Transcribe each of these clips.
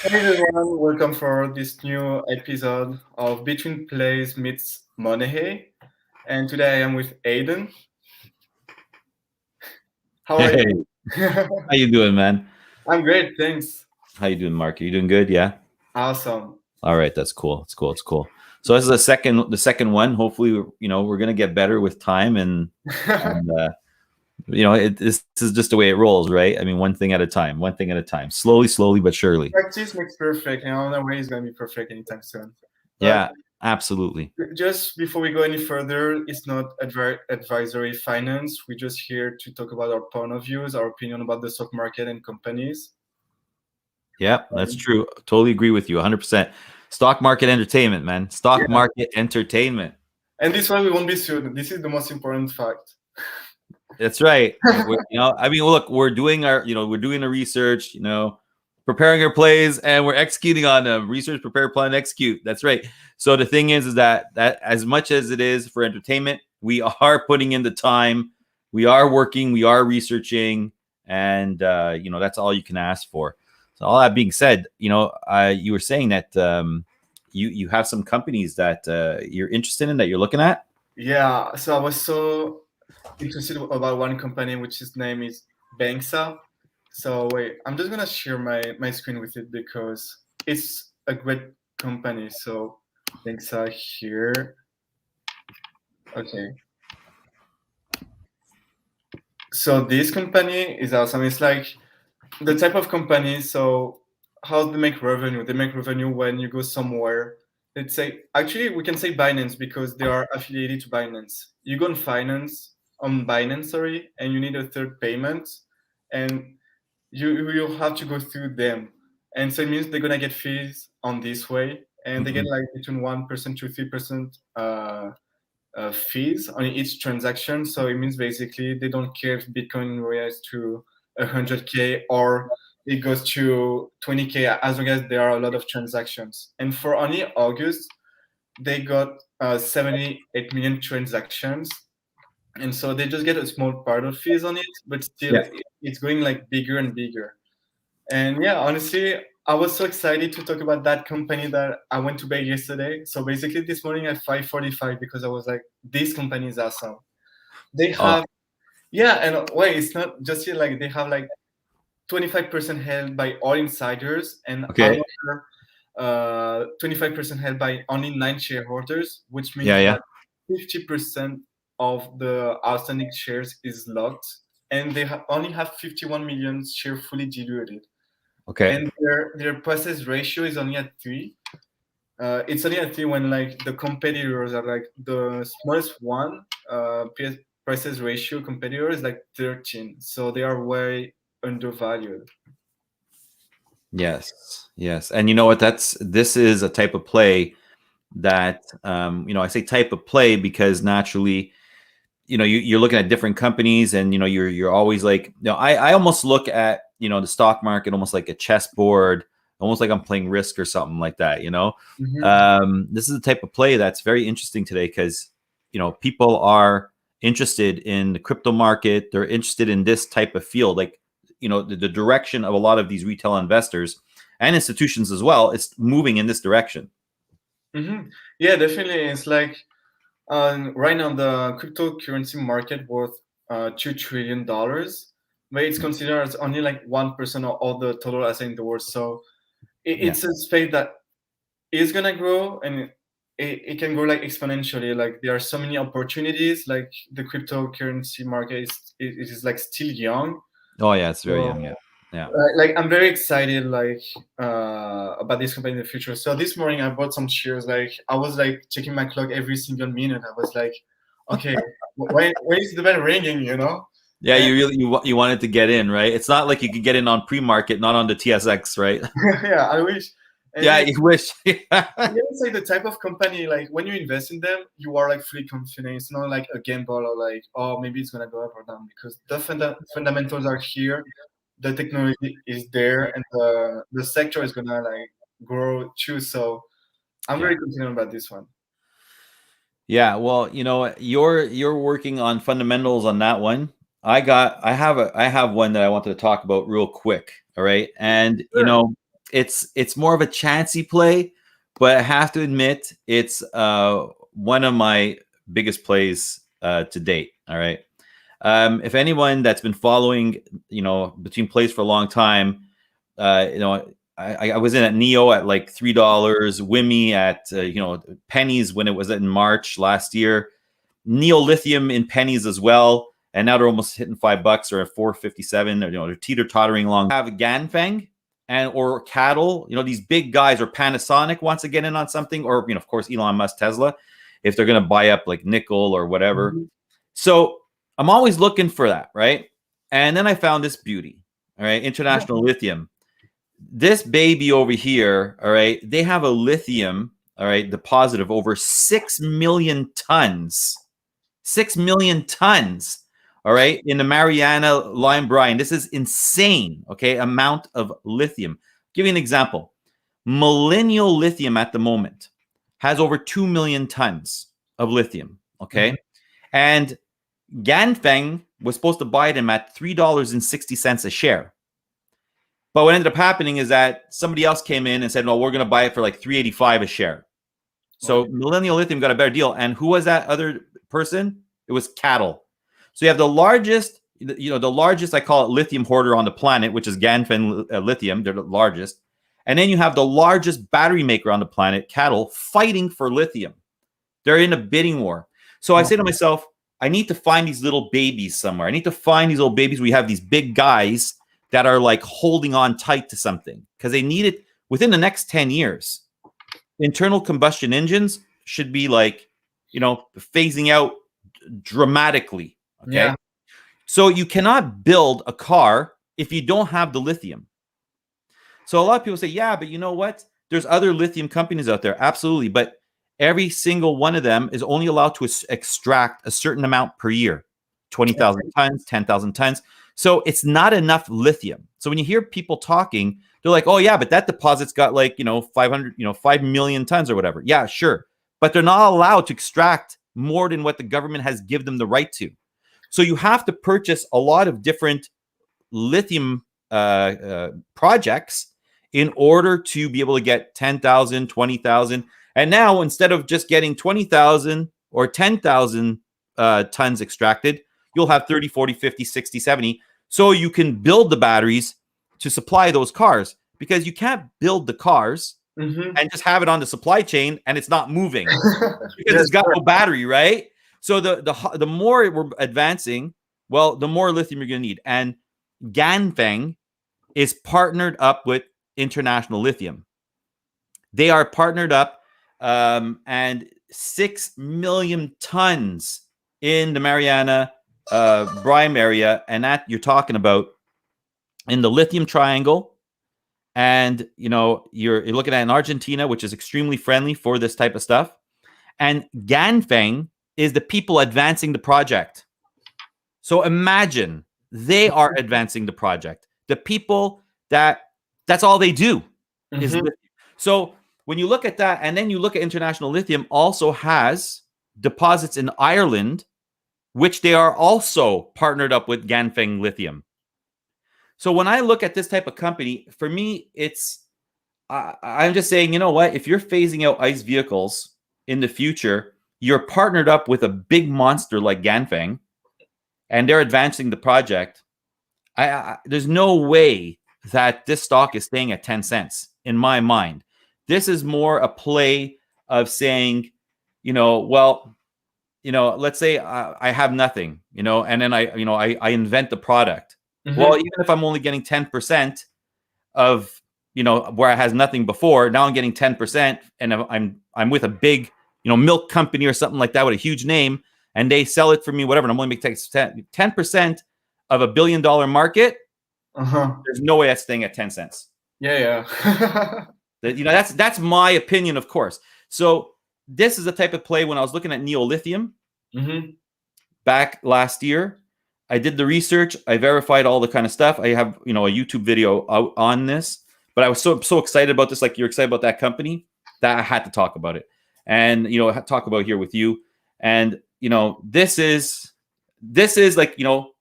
Hey everyone, welcome for this new episode of Between Plays meets Money. And today I am with Aiden. How are Hey, you? how you doing, man? I'm great, thanks. How you doing, Mark? Are you doing good? Yeah. Awesome. All right, that's cool. It's cool. It's cool. So this is the second one. Hopefully, we're gonna get better with time, and this is just the way it rolls, right? I mean, one thing at a time, one thing at a time, slowly, but surely. Practice makes perfect, and on the way is going to be perfect anytime soon. But Yeah, absolutely. just before we go any further, it's not advisory finance. We're just here to talk about our point of views, our opinion about the stock market and companies. Yeah, that's true. Totally agree with you, 100%. Stock market entertainment, man. Stock Yeah, market entertainment. and this one we won't be sued. This is the most important fact. That's right. I mean, look, we're doing the research, preparing our plays, and we're executing on them. Research, prepare, plan, execute. That's right. So the thing is that as much as it is for entertainment, we are putting in the time. We are working. We are researching, and that's all you can ask for. So all that being said, you were saying that you have some companies that you're interested in that you're looking at. Yeah, so I was so interested about one company which his name is Banksa. So wait, I'm just gonna share my screen with it because it's a great company. So Banksa here. Okay. So this company is awesome. It's like the type of company. So how they make revenue? They make revenue when you go somewhere. Let's say actually we can say Binance because they are affiliated to Binance. You go on Binance, sorry, and you need a third payment, and you have to go through them, and so it means they're gonna get fees on this way, and they get Mhm. like between 1% to 3% fees on each transaction. So it means basically they don't care if Bitcoin rises to 100K or it goes to 20K as long as there are a lot of transactions. And for only August, they got 78 million transactions, and so they just get a small part of fees on it, but still Yeah. it's going like bigger and bigger. And yeah, honestly, I was so excited to talk about that company that I went to bed yesterday. So basically this morning at 5:45 because I was like, this company is awesome. They Oh, have yeah, and wait, it's not just here, like they have like 25% held by all insiders and okay. another 25% held by only 9 shareholders, which Yeah, means yeah. that 50% of the outstanding shares is locked, and they only have 51 million shares fully diluted, Okay. and their prices ratio is only at 3. It's only at 3 when like the competitors are like the smallest one. Prices ratio competitor is like 13, so they are way undervalued. Yes, yes. And you know what? This is a type of play that I say type of play because naturally, you're looking at different companies, and you're always like, I almost look at the stock market almost like a chessboard, almost like I'm playing Risk or something like that. Hmm. This is a type of play that's very interesting today because people are interested in the crypto market. They're interested in this type of field, like the direction of a lot of these retail investors and institutions as well. It's moving in this direction. Hmm. Yeah, definitely. It's like right now the cryptocurrency market worth $2 trillion, but it's considered as only like 1% of all the total asset in the world. So Yeah, it's a space that is gonna grow, and it can grow like exponentially. Like there are so many opportunities. Like the cryptocurrency market it is like still young. oh yeah, it's very So young. Yeah, yeah. like I'm very excited like about this company in the future. So this morning I bought some shares. Like I was like checking my clock every single minute. I was like, okay, when is the bell ringing? Yeah, And you wanted to get in, right? It's not like you could get in on pre-market, not on the TSX, right? yeah, I wish. And Yeah, you wish. yeah, it's like the type of company like when you invest in them, you are like fully confident. It's not like a gamble or like, oh, maybe it's gonna go up or down because the fundamentals are here, the technology is there, and the sector is gonna like grow too. So I'm Yeah. very confident about this one. Yeah, well, you're working on fundamentals on that one. I have one that I wanted to talk about real quick, all right? And Sure. it's more of a chancy play, but I have to admit it's one of my biggest plays to date. All right. If anyone that's been following, Betweenplays for a long time, I was in at Neo at like $3, Wimmy at pennies when it was in March last year, Neo Lithium in pennies as well, and now they're almost hitting $5 or at 457. Or they're teeter tottering along. Have Ganfeng or Cattle, these big guys, or Panasonic wants to get in on something, or of course Elon Musk, Tesla, if they're going to buy up like nickel or whatever. Mm-hmm. So I'm always looking for that, right? And then I found this beauty, all right, International Lithium. This baby over here, all right, they have a lithium, all right, deposit of over 6 million tons. 6 million tons, all right, in the Mariana Lime Brine. This is insane, okay, amount of lithium. I'll give you an example. Millennial Lithium at the moment has over 2 million tons of lithium, okay? Mm-hmm. And Ganfeng was supposed to buy them at $3.60 a share. But what ended up happening is that somebody else came in and said, no, we're going to buy it for like $3.85 a share. So Millennial Lithium got a better deal. And who was that other person? It was Cattle. So you have the largest, I call it lithium hoarder on the planet, which is Ganfeng Lithium. They're the largest. And then you have the largest battery maker on the planet, Cattle, fighting for lithium. They're in a bidding war. So I say to myself, I need to find these little babies somewhere. I need to find these little babies where you have these big guys that are like holding on tight to something, because they need it within the next 10 years. Internal combustion engines should be like, phasing out dramatically. Okay. Yeah. So you cannot build a car if you don't have the lithium. So a lot of people say, yeah, but you know what? There's other lithium companies out there. Absolutely. But every single one of them is only allowed to extract a certain amount per year, 20,000 tons, 10,000 tons. So it's not enough lithium. So when you hear people talking, they're like, oh yeah, but that deposit's got like, 5 million tons or whatever. Yeah, sure. But they're not allowed to extract more than what the government has given them the right to. So you have to purchase a lot of different lithium projects in order to be able to get 10,000, 20,000. And now instead of just getting 20,000 or 10,000 tons extracted, you'll have 30, 40, 50, 60, 70. So you can build the batteries to supply those cars, because you can't build the cars and just have it on the supply chain and it's not moving because it's got no battery, right? So the more we're advancing, well, the more lithium you're going to need. And Ganfeng is partnered up with International Lithium. They are partnered up, and 6 million tons in the Mariana Brine area, and that you're talking about in the lithium triangle. And you're looking at in Argentina, which is extremely friendly for this type of stuff. And Ganfeng is the people advancing the project. So imagine they are advancing the project. The people that's all they do is lithium. So when you look at that, and then you look at International Lithium also has deposits in Ireland, which they are also partnered up with Ganfeng Lithium. So when I look at this type of company, for me, I'm just saying, you know what? If you're phasing out ICE vehicles in the future, you're partnered up with a big monster like Ganfeng, and they're advancing the project. There's no way that this stock is staying at 10 cents in my mind. This is more a play of saying, let's say I have nothing, and then I invent the product. Well, even if I'm only getting 10% of, where I has nothing before, now I'm getting 10%, and I'm with a big, milk company or something like that with a huge name, and they sell it for me, whatever, and I'm only making 10% of $1 billion market. There's no way that's staying at 10 cents. Yeah. That's my opinion, of course. So this is the type of play. When I was looking at Neo Lithium back last year, I did the research. I verified all the kind of stuff. I have, a YouTube video out on this, but I was so excited about this. Like you're excited about that company, that I had to talk about it, and talk about here with you. And this is like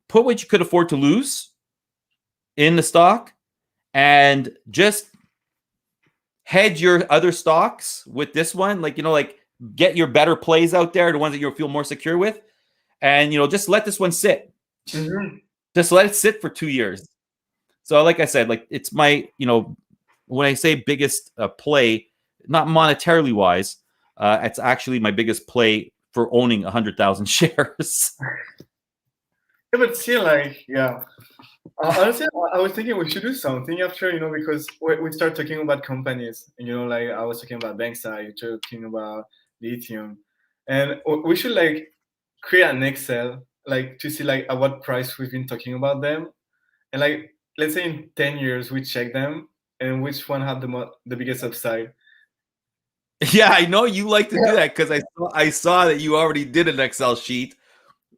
put what you could afford to lose in the stock, and just hedge your other stocks with this one, like, like get your better plays out there, the ones that you feel more secure with, and just let this one sit. Mm-hmm. Just let it sit for 2 years. So, like I said, like it's my, when I say biggest play, not monetarily wise, it's actually my biggest play for owning 100,000 shares. Yeah, but still, like, yeah. Honestly, I was thinking we should do something after, because we start talking about companies. Like I was talking about Bankside, you're talking about lithium, and we should like create an Excel, like to see like at what price we've been talking about them, and like let's say in 10 years we check them and which one had the biggest upside. Yeah, I know you like to do that because I saw that you already did an Excel sheet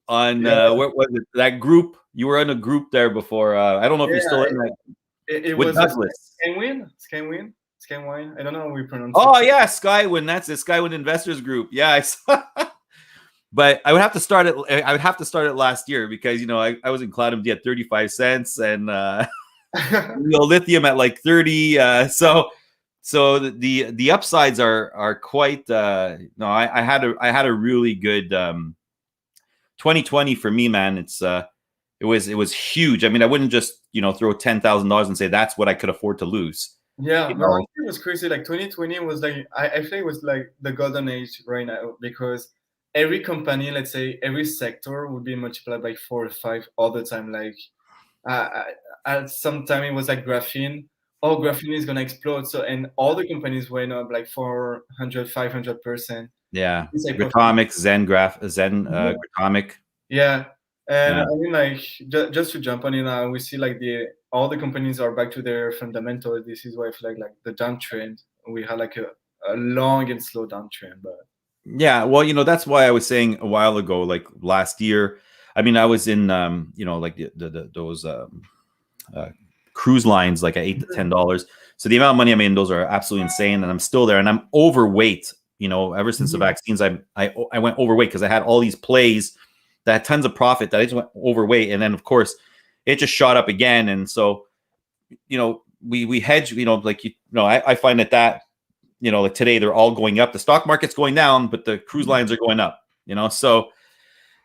on Yeah, what was it, that group? You were in a group there before. I don't know if you're yeah. still in that It with was a Douglas. Skywin. I don't know how we pronounce it. Oh yeah, Skywin. That's the Skywin Investors Group. Yeah, I saw. But I would have to start it. I would have to start it last year because I was in Cloud at 35 cents and lithium at like 30. So the upsides are quite. No, I had a really good 2020 for me, man. It was huge. I mean, I wouldn't just throw $10,000 and say that's what I could afford to lose. Yeah, You no, know, it was crazy. Like 2020 was like I feel it was like the golden age right now because every company, let's say every sector would be multiplied by 4 or 5 all the time. Like uh, at some time it was like graphene. Oh, graphene is gonna explode. So and all the companies went up like 400, 500%. yeah. This type of thing. Gratomic, Zen Yeah. Gratomic. Yeah. And Yeah. I mean, like, just to jump on it now, we see like all the companies are back to their fundamentals. This is why I feel like the downtrend. We had like a long and slow downtrend, but Yeah, well, that's why I was saying a while ago, like last year. I mean, I was in, like those uh, cruise lines, like at $8 to $10. So the amount of money I made, those are absolutely insane, and I'm still there, and I'm overweight. Ever since the vaccines, I went overweight because I had all these plays that had tons of profit that I just went overweight, and then of course it just shot up again, and so we hedge. Like I find that like today they're all going up. The stock market's going down, but the cruise lines are going up. So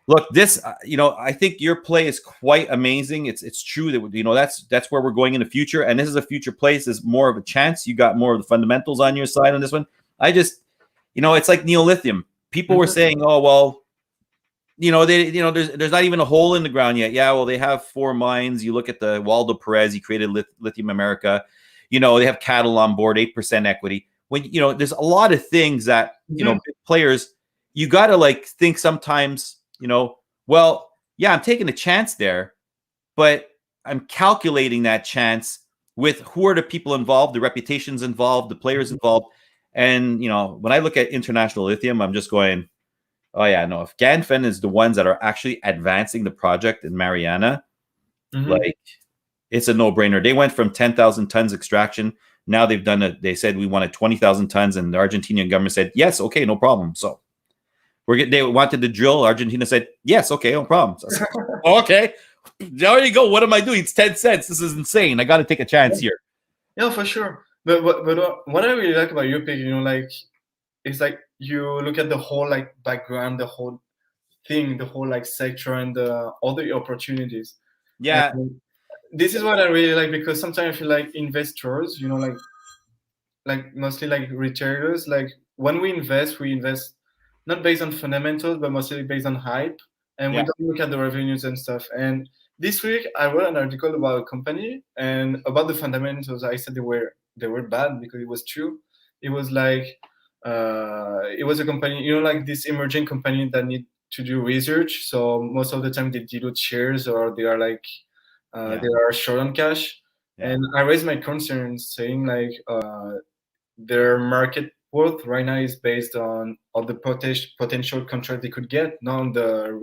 look, this I think your play is quite amazing. It's true that that's where we're going in the future, and this is a future place. Is more of a chance. You got more of the fundamentals on your side on this one. I just it's like neolithium. People were saying, oh well, there's not even a hole in the ground yet. Yeah, well, they have 4 mines. You look at the Waldo Perez, he created Lithium America. They have cattle on board, 8% equity. When there's a lot of things that big players, you got to like think sometimes. Well, yeah, I'm taking a chance there, but I'm calculating that chance with who are the people involved, the reputations involved, the players involved, and when I look at International Lithium, I'm just going, oh yeah, no. If Ganfeng is the ones that are actually advancing the project in Mariana, like it's a no-brainer. They went from 10,000 tons extraction. Now they've done it. They said we wanted 20,000 tons, and the Argentinian government said yes, okay, no problem. So they wanted to drill. Argentina said yes, okay, no problem. So said, okay, there you go. What am I doing? It's 10 cents. This is insane. I got to take a chance here. Yeah, for sure. But what I really like about your pick, like, it's like you look at the whole like background, the whole thing, the whole like sector, and all the opportunities. Yeah. And this is what I really like because sometimes I feel like investors, like mostly like retailers, like when we invest not based on fundamentals, but mostly based on hype, and we Yeah. don't look at the revenues and stuff. And this week I wrote an article about a company and about the fundamentals. I said they were bad because it was true. It was like it was a company, like this emerging company that need to do research. So most of the time they dilute shares or they are like Yeah. they are short on cash. Yeah. And I raised my concerns saying like their market worth right now is based on all the potential contract they could get, not on the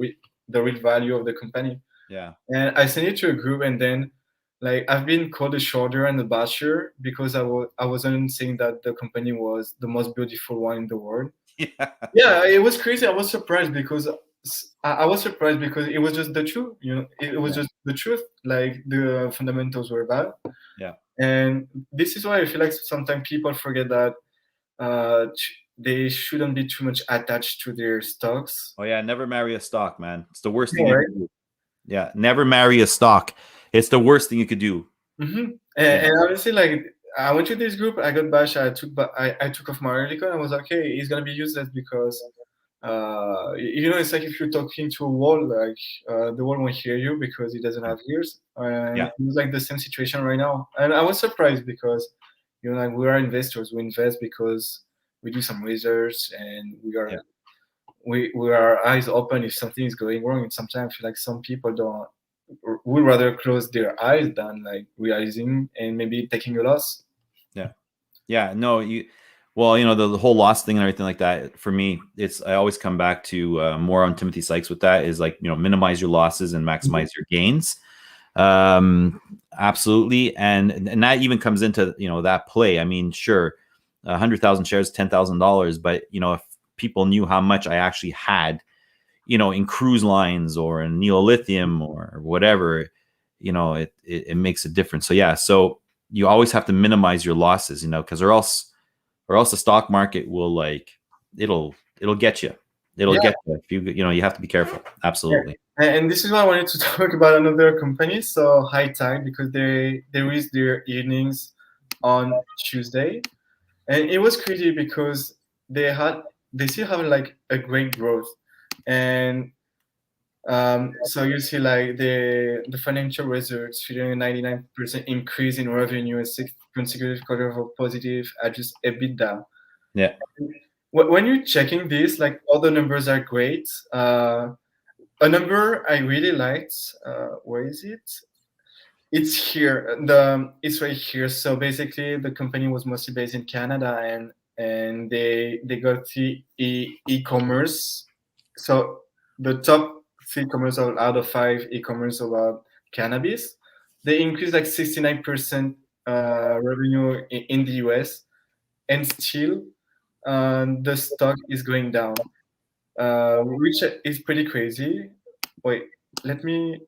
real value of the company. Yeah. And I sent it to a group, and then like I've been called a shorter and a basher because I wasn't saying that the company was the most beautiful one in the world. Yeah. Yeah, it was crazy. I was surprised because I was surprised because it was just the truth. It was just the truth. Like the fundamentals were bad. Yeah. And this is why I feel like sometimes people forget that they shouldn't be too much attached to their stocks. Oh yeah, never marry a stock, man. It's the worst thing Yeah, you right. can do. Yeah, never marry a stock. It's the worst thing you could do. Mm-hmm. Yeah, And honestly, like I went to this group, I got bashed, I took off my Erlicon, I was like, okay, it's gonna be useless because it's like if you're talking to a wall, like the wall won't hear you because it doesn't have ears. And yeah, it was like the same situation right now. And I was surprised because like we are investors, we invest because we do some research and yeah. we are eyes open if something is going wrong. And sometimes I feel like some people don't would rather close their eyes than like realizing and maybe taking a loss. Yeah. Yeah. No, well, the whole loss thing and everything like that, for me, I always come back to more on Timothy Sykes with that is like, minimize your losses and maximize your gains. Absolutely. And that even comes into, that play. I mean, sure, 100,000 shares, $10,000, but if people knew how much I actually had, in cruise lines or in neolithium or whatever, it makes a difference. So yeah, so you always have to minimize your losses, because or else the stock market will it'll get you. It'll Yeah, get you if you have to be careful. yeah. Absolutely. And this is why I wanted to talk about another company, so High Tide, because they released their earnings on Tuesday, and it was crazy because they still have like a great growth, and so you see like the financial results featuring a 99% increase in revenue and 6 consecutive quarters of positive adjusted EBITDA. Yeah. When you're checking this, like all the numbers are great. A number I really liked. Where is it? It's here. It's right here. So basically, the company was mostly based in Canada, and they got the e-commerce. So the top three commerce out of five e-commerce about cannabis, they increased like 69% revenue in the US, and still the stock is going down, which is pretty crazy. Wait, let me.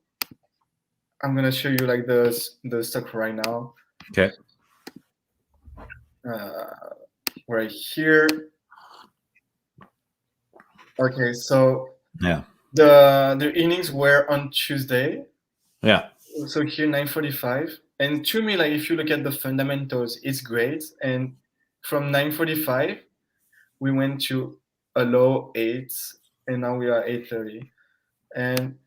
I'm gonna show you like the stock right now. Okay. Uh, right here. Okay, so Yeah. the earnings were on Tuesday. Yeah. So here 9:45, and to me, like if you look at the fundamentals, it's great. And from 9:45, we went to a low 8, and now we are 8:30. And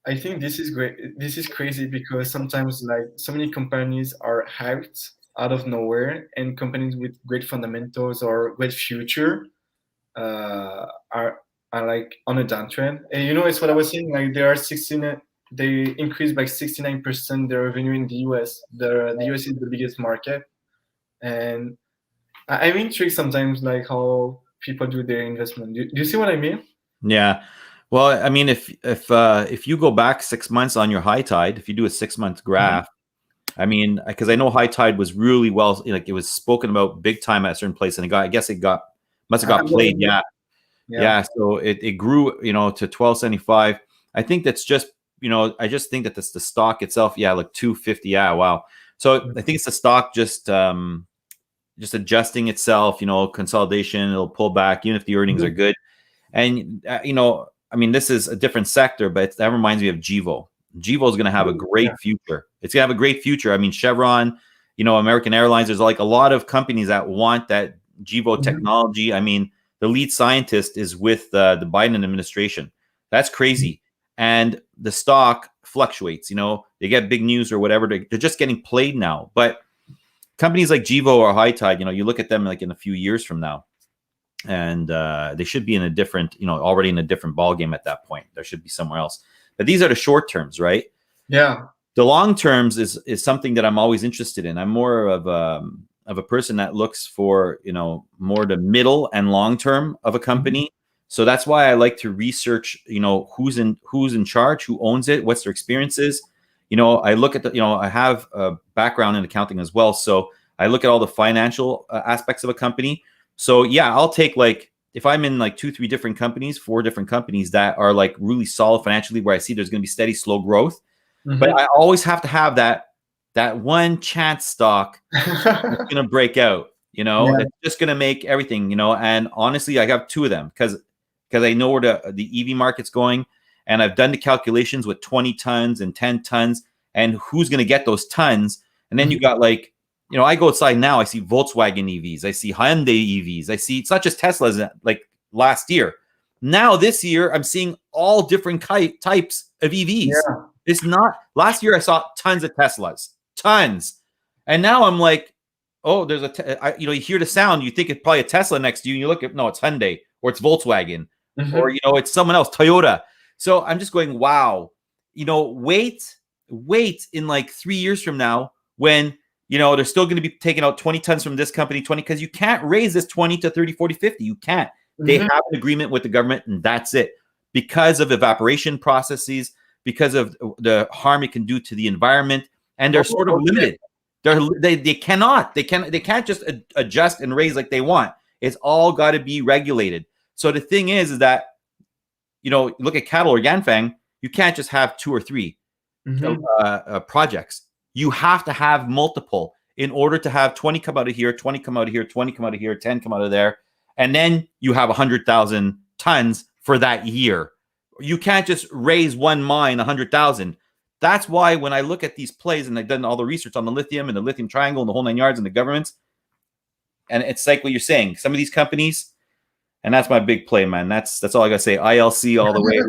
I think this is great. This is crazy because sometimes like so many companies are hyped out of nowhere, and companies with great fundamentals or great future uh, are are like on a downtrend. And it's what I was saying. Like they increased by 69% their revenue in the US. The US is the biggest market, and I'm intrigued sometimes like how people do their investment. Do you see what I mean? Yeah. Well, I mean, if you go back 6 months on your high tide, if you do a 6 month Mhm. graph, I mean, because I know high tide was really well, like it was spoken about big time at a certain place, and I guess it must have got played. Yeah, Yeah. yeah. So it grew, to 1275. I think that's just, I just think that the stock itself, yeah, like 250. Yeah, wow. So I think it's the stock just adjusting itself, consolidation. It'll pull back, even if the earnings are Mhm. good. And I mean, this is a different sector, but that reminds me of Gevo. Gevo is going to have a Yeah. great future. It's going to have a great future. I mean, Chevron, American Airlines. There's like a lot of companies that want that Gevo Mhm. technology. I mean, the lead scientist is with the Biden administration. That's crazy. And the stock fluctuates. They get big news or whatever. They're just getting played now. But companies like Gevo or High Tide, you look at them like in a few years from now, and they should be in a different, already in a different ball game at that point. There should be somewhere else. But these are the short terms, right? Yeah. The long terms is something that I'm always interested in. I'm more of a person that looks for more the middle and long term of a Mhm. company. So that's why I like to research who's in charge, who owns it, what's their experiences. I look at I have a background in accounting as well, so I look at all the financial aspects of a company. So yeah, I'll take like if I'm in like 2, 3 different companies, 4 different companies that are like really solid financially, where I see there's going to be steady, slow growth. But Mhm. I always have to have that. that one chance stock is going to break out, you know, Yeah. that's just going to make everything, you know. And honestly, I have two of them because I know where the EV market's going, and I've done the calculations with 20 tons and 10 tons and who's going to get those tons. And then you got like, you know, I go outside now, I see Volkswagen EVs, I see Hyundai EVs, I see, it's not just Teslas like last year. Now this year, I'm seeing all different types of EVs. Yeah. It's not, last year I saw tons of Teslas, tons. And now I'm like, oh, there's you know, you hear the sound, you think it's probably a Tesla next to you, and you look at, no, it's Hyundai or it's Volkswagen or, you know, it's someone else, Toyota. So I'm just going, wow, you know, wait in like 3 years from now when, you know, they're still going to be taking out 20 tons from this company, 20, because you can't raise this 20 to 30, 40, 50. You can't. They have an agreement with the government, and that's it. Because of evaporation processes, because of the harm it can do to the environment, and they're sort of limited. They can't just adjust and raise like they want. It's all got to be regulated. So the thing is that, you know, look at cattle or Yanfang, you can't just have 2 or 3 projects. You have to have multiple in order to have 20 come out of here, 20 come out of here, 20 come out of here, 10 come out of there. And then you have 100,000 tons for that year. You can't just raise one mine 100,000. That's why when I look at these plays, and I've done all the research on the lithium and the lithium triangle and the whole 9 yards and the governments, and it's like what you're saying, some of these companies, and that's my big play, man. That's all I gotta say. ILC all the way,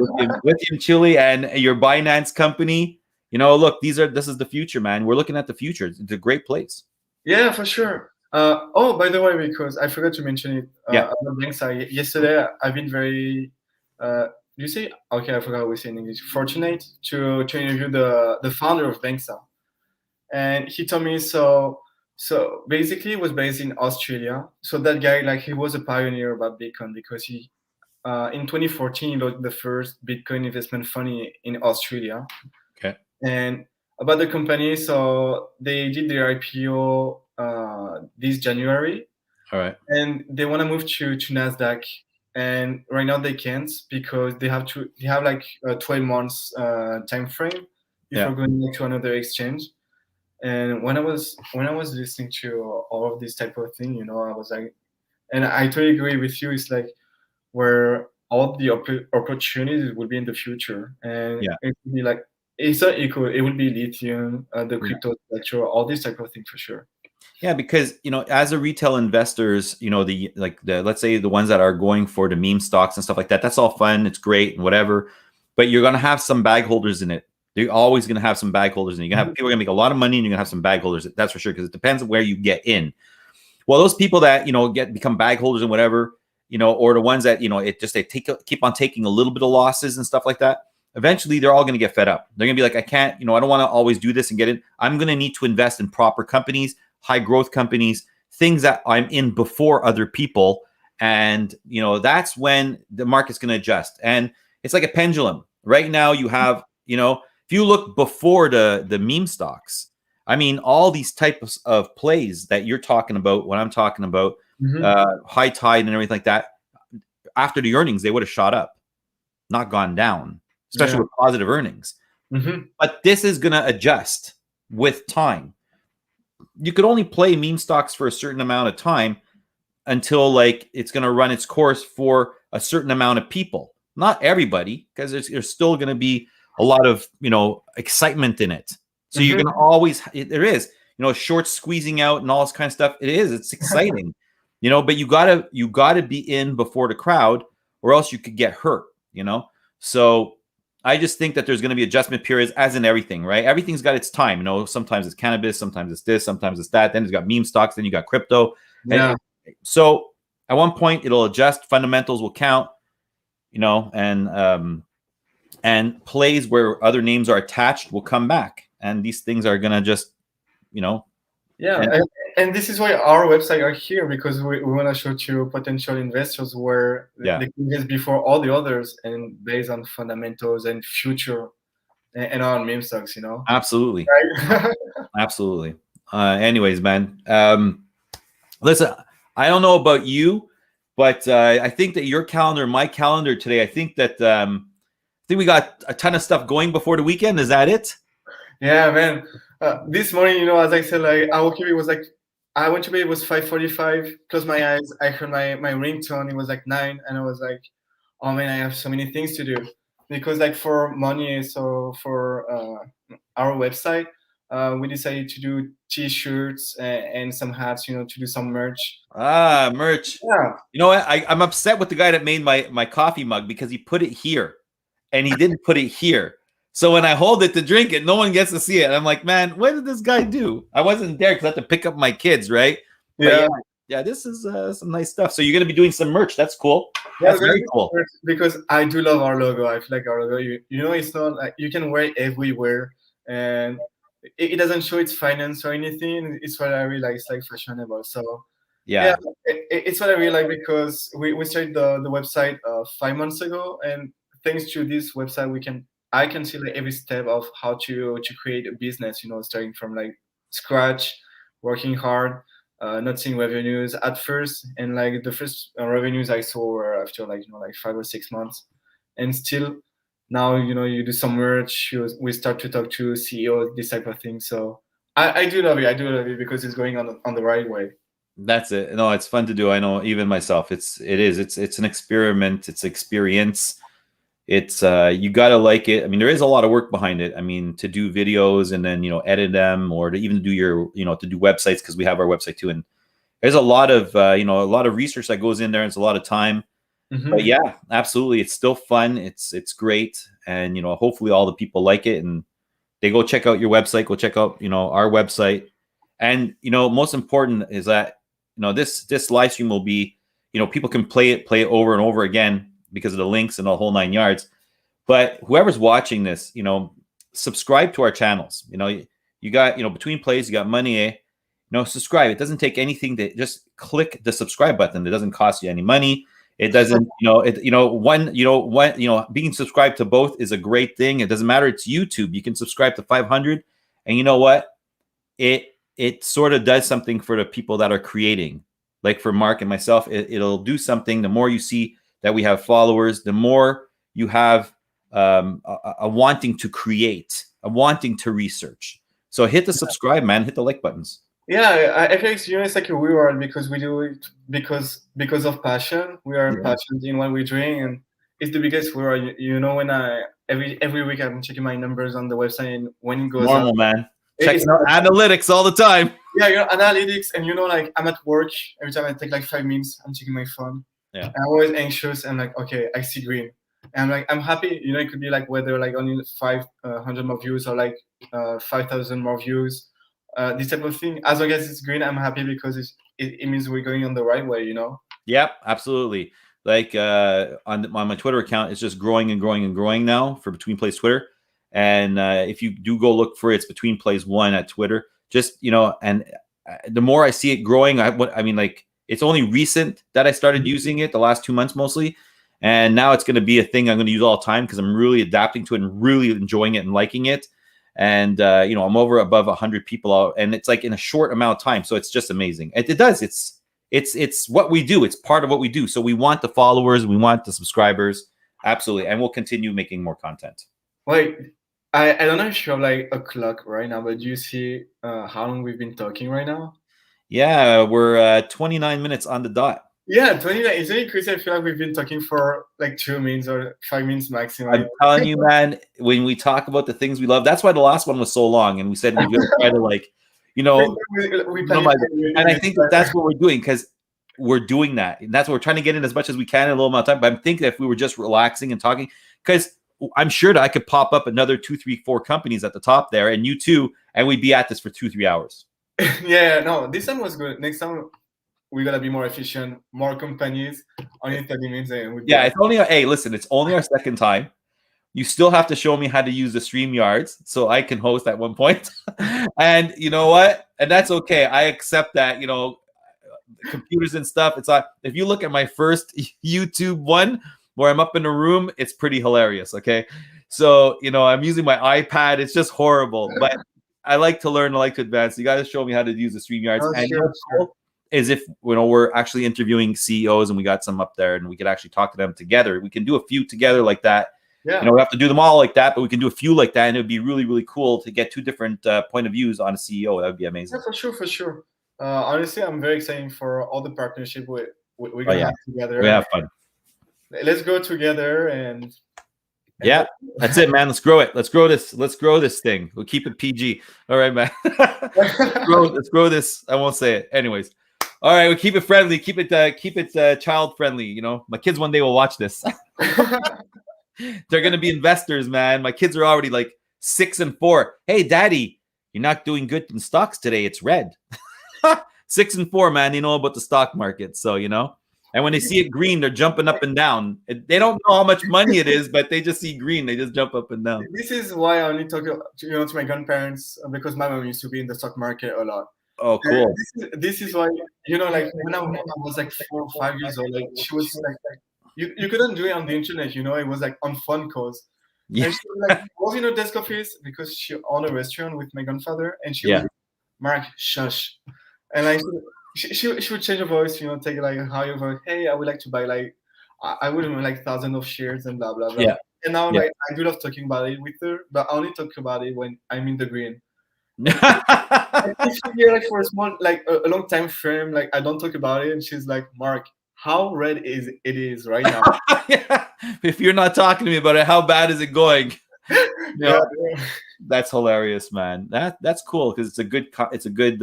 lithium Chile, and your Binance company. You know, look, this is the future, man. We're looking at the future. It's a great place. Yeah, for sure. Oh, by the way, because I forgot to mention it, Yeah. about Bankside. Yesterday, I've been very, you say, okay, I forgot what we say in English, fortunate to interview the founder of Bankside. And he told me, so basically it was based in Australia. So that guy, like, he was a pioneer about Bitcoin because he, in 2014, he launched the first Bitcoin investment fund in Australia. Okay. And about the company, so they did their IPO this January. All right. And they want to move to Nasdaq, and right now they can't because they have like a 12 months time frame before going to another exchange. And when I was listening to all of this type of thing, you know, I was like, and I totally agree with you. It's like where all the opportunities will be in the future, and it will be like it's not equal. It will be lithium, the crypto sector, all this type of thing for sure. Yeah, because, you know, as a retail investors, you know, let's say the ones that are going for the meme stocks and stuff like that, that's all fun, it's great and whatever, but you're gonna have some bag holders in it. You're always gonna have some bag holders, and you're gonna have people are gonna make a lot of money, and you're gonna have some bag holders. That's for sure, because it depends on where you get in. Well, those people that, you know, become bag holders and whatever, you know, or the ones that, you know, they keep on taking a little bit of losses and stuff like that. Eventually, they're all going to get fed up. They're going to be like, I can't, you know, I don't want to always do this and get it. I'm going to need to invest in proper companies, high growth companies, things that I'm in before other people. And, you know, that's when the market's going to adjust. And it's like a pendulum. Right now, you have, you know, if you look before the meme stocks, I mean, all these types of plays that you're talking about, what I'm talking about, high tide and everything like that, after the earnings, they would have shot up, not gone down, especially with positive earnings. But this is going to adjust with time. You could only play meme stocks for a certain amount of time until like it's going to run its course for a certain amount of people. Not everybody, because there's still going to be a lot of, you know, excitement in it. So you're going to always, there is, you know, short squeezing out and all this kind of stuff. It's exciting, you know, but you gotta be in before the crowd, or else you could get hurt, you know? So I just think that there's going to be adjustment periods, as in everything, right? Everything's got its time, you know, sometimes it's cannabis, sometimes it's this, sometimes it's that. Then it's got meme stocks, then you got crypto. Yeah. So at one point it'll adjust, fundamentals will count, you know, and plays where other names are attached will come back. And these things are going to just, you know. Yeah. And this is why our website are here, because we want to show to potential investors where they can invest before all the others, and based on fundamentals and future and on meme stocks, you know. Absolutely. Right? Absolutely. Anyways, man, listen, I don't know about you, but I think that your calendar, my calendar today, I think we got a ton of stuff going before the weekend. Is that it? Yeah, man. This morning, you know, as I said, like I woke up, it was like I went to bed. It was 5:45. Closed my eyes. I heard my ringtone. It was like 9, and I was like, "Oh man, I have so many things to do." Because like for money, so for our website, we decided to do T-shirts and some hats. You know, to do some merch. Ah, merch. Yeah, You know what? I'm upset with the guy that made my coffee mug because he put it here and he didn't put it here. So when I hold it to drink it, no one gets to see it. I'm like, man, what did this guy do? I wasn't there because I had to pick up my kids, right? But yeah. yeah, this is some nice stuff. So you're gonna be doing some merch. That's cool. Yeah, That's very cool. because I do love our logo. I feel like our logo, you know, it's not like you can wear it everywhere, and it doesn't show its finance or anything. It's what I really like. It's like fashionable. So yeah, Yeah, it's what I really like because we started the website 5 months ago, and thanks to this website, I can see like every step of how to create a business. You know, starting from like scratch, working hard, not seeing revenues at first, and like the first revenues I saw were after like you know like 5 or 6 months, and still now you know you do some merch, we start to talk to CEOs, this type of thing. So I do love it. I do love it because it's going on the right way. that's it. No, it's fun to do. I know even myself. It's an experiment. It's experience. It's you gotta like it. I mean, there is a lot of work behind it. I mean, to do videos and then edit them, or to even do your to do websites, because we have our website too. And there's a lot of a lot of research that goes in there. It's a lot of time. But Hmm. yeah, absolutely, it's still fun. It's great, and hopefully all the people like it and they go check out your website. Go check out our website, and most important is that this live stream will be people can play it over and over again because of the links and the whole 9 yards. But whoever's watching this, subscribe to our channels. You got Betweenplays, you got Money. Subscribe. It doesn't take anything to just click the subscribe button. It doesn't cost you any money. It doesn't, being subscribed to both is a great thing. It doesn't matter. It's YouTube. You can subscribe to 500, and you know what? It sort of does something for the people that are creating. Like for Mark and myself, it'll do something. The more you see that we have followers, the more you have a wanting to create, a wanting to research. So hit the subscribe, man. Hit the like buttons. Yeah, I feel like it's like a reward because we do it because of passion. We are Yeah. passionate in what we're doing, and it's the biggest reward. You know, when I every week I'm checking my numbers on the website, and when it goes up, Normal, man. it's Checking out analytics all the time. yeah, you know, analytics, and you know, like I'm at work. Every time I take like 5 minutes, I'm checking my phone. Yeah. I'm always anxious. And like, okay, I see green, and I'm like, I'm happy. You know, it could be like whether like only 500 more views or like 5,000 more views. This type of thing. As long as it's green, I'm happy because it means we're going on the right way. You know. Yep, absolutely. Like on my Twitter account, it's just growing and growing and growing now for Betweenplays Twitter. And if you do go look for it, it's Betweenplays1 at Twitter. Just and the more I see it growing, I mean, like it's only recent that I started using it, the last 2 months mostly, and now it's going to be a thing I'm going to use all the time because I'm really adapting to it and really enjoying it and liking it. And I'm over above 100 people out, and it's like in a short amount of time, so it's just amazing. It does. It's what we do. It's part of what we do. So we want the followers, we want the subscribers, absolutely, and we'll continue making more content. Wait, I don't know if you have like a clock right now, but do you see how long we've been talking right now? Yeah, we're 29 minutes on the dot. Yeah, 29. Isn't it crazy? I feel like we've been talking for like 2 minutes or 5 minutes maximum. I'm telling you, man, when we talk about the things we love, that's why the last one was so long, and we said we're going to try to minimize it. And I think that's what we're doing because we're doing that. And that's what we're trying to get in as much as we can in a little amount of time. But I'm thinking if we were just relaxing and talking, because I'm sure that I could pop up another 2, 3, 4 companies at the top there, and you too, and we'd be at this for 2, 3 hours. Yeah, no, this time was good. Next time we're gonna be more efficient, more companies, only 30 minutes. And yeah, it's only hey, listen, it's only our second time. You still have to show me how to use the StreamYards so I can host at one point. And you know what? And that's okay. I accept that, computers and stuff. It's like if you look at my first YouTube one where I'm up in a room, it's pretty hilarious. Okay. So, I'm using my iPad. It's just horrible. But I like to learn, I like to advance. You guys show me how to use the StreamYards. Oh, And sure. cool is if we're actually interviewing CEOs and we got some up there and we could actually talk to them together. We can do a few together like that. Yeah. You know, we have to do them all like that, but we can do a few like that, and it would be really, really cool to get two different point of views on a CEO. That would be amazing. Yeah, for sure, for sure. Honestly, I'm very excited for all the partnership we're Oh gonna yeah, have together. we have fun. Let's go together and Yeah, that's it, man. Let's grow it. Let's grow this. Let's grow this thing. We'll keep it PG. All right, man. Let's grow this. I won't say it. Anyways. All right, we'll keep it friendly. Keep it child friendly. You know, my kids one day will watch this. They're gonna be investors, man. My kids are already like 6 and 4. Hey, daddy, you're not doing good in stocks today. It's red. 6 and 4, man. They know about the stock market, so you know. And when they see it green, they're jumping up and down. They don't know how much money it is, but they just see green. They just jump up and down. This is why I only talk to my grandparents, because my mom used to be in the stock market a lot. Oh, cool. This is why, like when I was like 4 or 5 years old, like she was like you couldn't do it on the internet, it was like on phone calls. Yeah. And she was like, was in her desk office because she owned a restaurant with my grandfather, and she was like, Mark, shush. And like she would change her voice, take like a higher voice. Hey, I would like to buy like I would have like thousands of shares and blah blah blah. Yeah. And now like I do love talking about it with her, but I only talk about it when I'm in the green. Like for a small a long time frame, like I don't talk about it, and she's like, Mark, how red it is right now? Yeah. If you're not talking to me about it, how bad is it going? Yeah. That's hilarious, man. That's cool because it's a good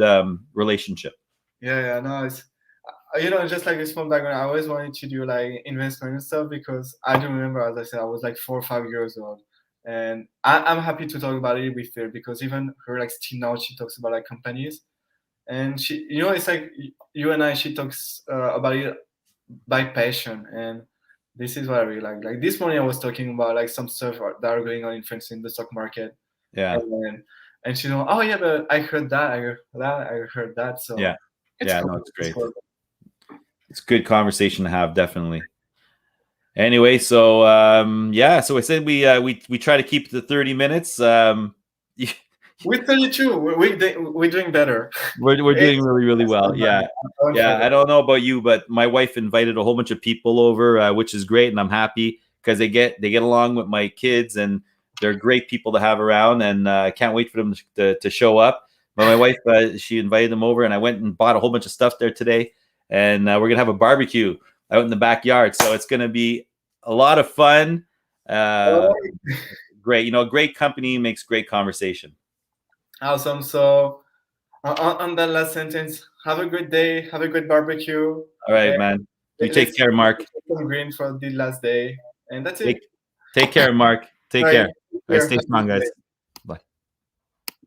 relationship. Yeah, no, it's just like a small background. I always wanted to do like investment and stuff because I do remember, as I said, I was like 4 or 5 years old, and I'm happy to talk about it with her because even her like still now she talks about like companies, and she, it's like you and I, she talks about it by passion, and this is what I really like. Like this morning, I was talking about like some stuff that are going on in France in the stock market. Yeah. And she's like, oh yeah, but I heard that, I heard that. So yeah, cool. No, it's great. It's a good conversation to have, definitely. Anyway, so so I said we try to keep it to 30 minutes. With 32, we're doing better. We're doing really, really well. Yeah. I don't know about you, but my wife invited a whole bunch of people over, which is great, and I'm happy because they get along with my kids, and they're great people to have around, and I can't wait for them to show up. But my wife, she invited them over, and I went and bought a whole bunch of stuff there today, and we're gonna have a barbecue out in the backyard. So it's gonna be a lot of fun. Great, great company makes great conversation. Awesome. So on that last sentence, have a good day, have a good barbecue. All right, man. You take care, Mark. Some green for the last day, and that's it. Take care, Mark. Take care. All right, stay strong, guys.